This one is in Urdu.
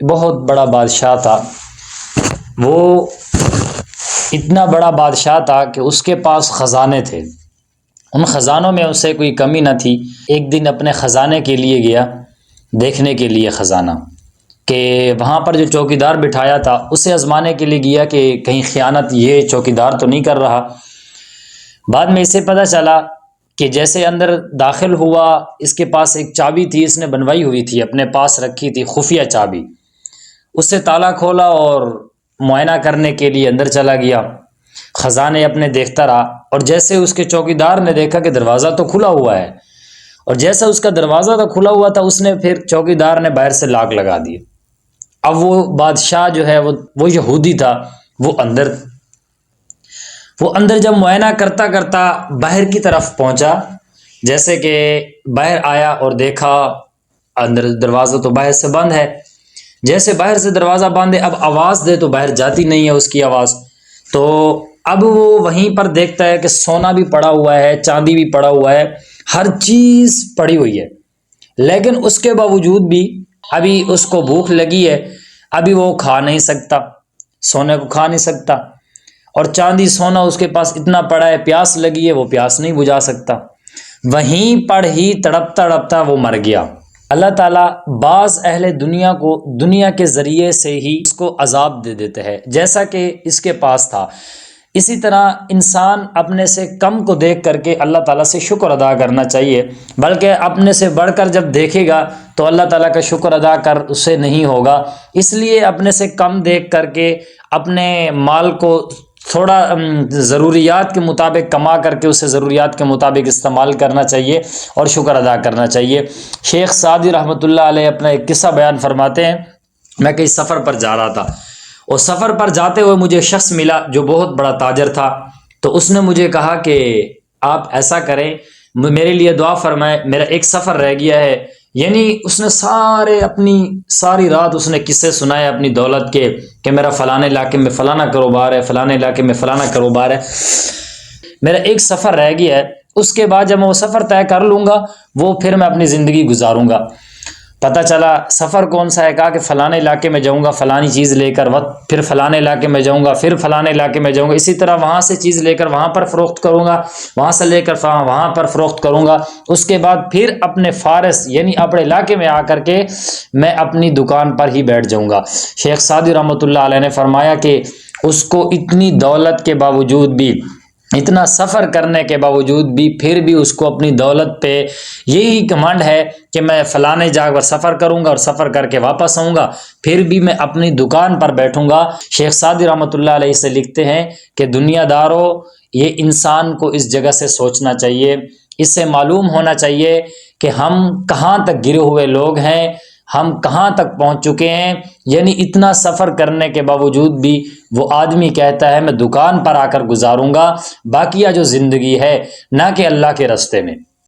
بہت بڑا بادشاہ تھا۔ وہ اتنا بڑا بادشاہ تھا کہ اس کے پاس خزانے تھے، ان خزانوں میں اسے کوئی کمی نہ تھی۔ ایک دن اپنے خزانے کے لیے گیا، دیکھنے کے لیے خزانہ، کہ وہاں پر جو چوکیدار بٹھایا تھا اسے آزمانے کے لیے گیا کہ کہیں خیانت یہ چوکیدار تو نہیں کر رہا۔ بعد میں اسے پتہ چلا کہ جیسے اندر داخل ہوا، اس کے پاس ایک چابی تھی، اس نے بنوائی ہوئی تھی، اپنے پاس رکھی تھی، خفیہ چابی۔ اس سے تالا کھولا اور معائنہ کرنے کے لیے اندر چلا گیا، خزانے اپنے دیکھتا رہا، اور جیسے اس کے چوکیدار نے دیکھا کہ دروازہ تو کھلا ہوا ہے، اور جیسا اس کا دروازہ تو کھلا ہوا تھا، اس نے پھر چوکیدار نے باہر سے لاک لگا دی۔ اب وہ بادشاہ جو ہے وہ یہودی تھا، وہ اندر جب معائنہ کرتا کرتا باہر کی طرف پہنچا، جیسے کہ باہر آیا اور دیکھا اندر دروازہ تو باہر سے بند ہے، جیسے باہر سے دروازہ بند ہے، اب آواز دے تو باہر جاتی نہیں ہے اس کی آواز، تو اب وہ وہیں پر دیکھتا ہے کہ سونا بھی پڑا ہوا ہے، چاندی بھی پڑا ہوا ہے، ہر چیز پڑی ہوئی ہے، لیکن اس کے باوجود بھی ابھی اس کو بھوک لگی ہے، ابھی وہ کھا نہیں سکتا، سونے کو کھا نہیں سکتا، اور چاندی سونا اس کے پاس اتنا پڑا ہے، پیاس لگی ہے، وہ پیاس نہیں بجھا سکتا، وہیں پر ہی تڑپتا تڑپتا وہ مر گیا۔ اللہ تعالیٰ بعض اہل دنیا کو دنیا کے ذریعے سے ہی اس کو عذاب دے دیتے ہیں، جیسا کہ اس کے پاس تھا۔ اسی طرح انسان اپنے سے کم کو دیکھ کر کے اللہ تعالیٰ سے شکر ادا کرنا چاہیے، بلکہ اپنے سے بڑھ کر جب دیکھے گا تو اللہ تعالیٰ کا شکر ادا کر اسے نہیں ہوگا۔ اس لیے اپنے سے کم دیکھ کر کے اپنے مال کو تھوڑا ضروریات کے مطابق کما کر کے اسے ضروریات کے مطابق استعمال کرنا چاہیے اور شکر ادا کرنا چاہیے۔ شیخ سعدی رحمۃ اللہ علیہ اپنا ایک قصہ بیان فرماتے ہیں، میں کہیں سفر پر جا رہا تھا، اور سفر پر جاتے ہوئے مجھے شخص ملا جو بہت بڑا تاجر تھا، تو اس نے مجھے کہا کہ آپ ایسا کریں، میرے لیے دعا فرمائیں، میرا ایک سفر رہ گیا ہے۔ یعنی اس نے اپنی ساری رات اس نے قصے سنائے اپنی دولت کے، کہ میرا فلانے علاقے میں فلانا کاروبار ہے، فلانے علاقے میں فلانا کاروبار ہے، میرا ایک سفر رہ گیا ہے، اس کے بعد جب میں وہ سفر طے کر لوں گا وہ پھر میں اپنی زندگی گزاروں گا۔ پتہ چلا سفر کون سا ہے، کہا کہ فلانے علاقے میں جاؤں گا فلانی چیز لے کر، پھر فلانے علاقے میں جاؤں گا، پھر فلانے علاقے میں جاؤں گا، اسی طرح وہاں سے چیز لے کر وہاں پر فروخت کروں گا، وہاں سے لے کر وہاں پر فروخت کروں گا، اس کے بعد پھر اپنے فارس یعنی اپنے علاقے میں آ کر کے میں اپنی دکان پر ہی بیٹھ جاؤں گا۔ شیخ سعدی رحمۃ اللہ علیہ نے فرمایا کہ اس کو اتنی دولت کے باوجود بھی، اتنا سفر کرنے کے باوجود بھی، پھر بھی اس کو اپنی دولت پہ یہی گھمنڈ ہے کہ میں فلانے جگہ پر سفر کروں گا اور سفر کر کے واپس آؤں گا، پھر بھی میں اپنی دکان پر بیٹھوں گا۔ شیخ سعدی رحمۃ اللہ علیہ سے لکھتے ہیں کہ دنیا دارو، یہ انسان کو اس جگہ سے سوچنا چاہیے، اس سے معلوم ہونا چاہیے کہ ہم کہاں تک گرے ہوئے لوگ ہیں، ہم کہاں تک پہنچ چکے ہیں۔ یعنی اتنا سفر کرنے کے باوجود بھی وہ آدمی کہتا ہے میں دکان پر آ کر گزاروں گا باقیہ جو زندگی ہے، نہ کہ اللہ کے راستے میں۔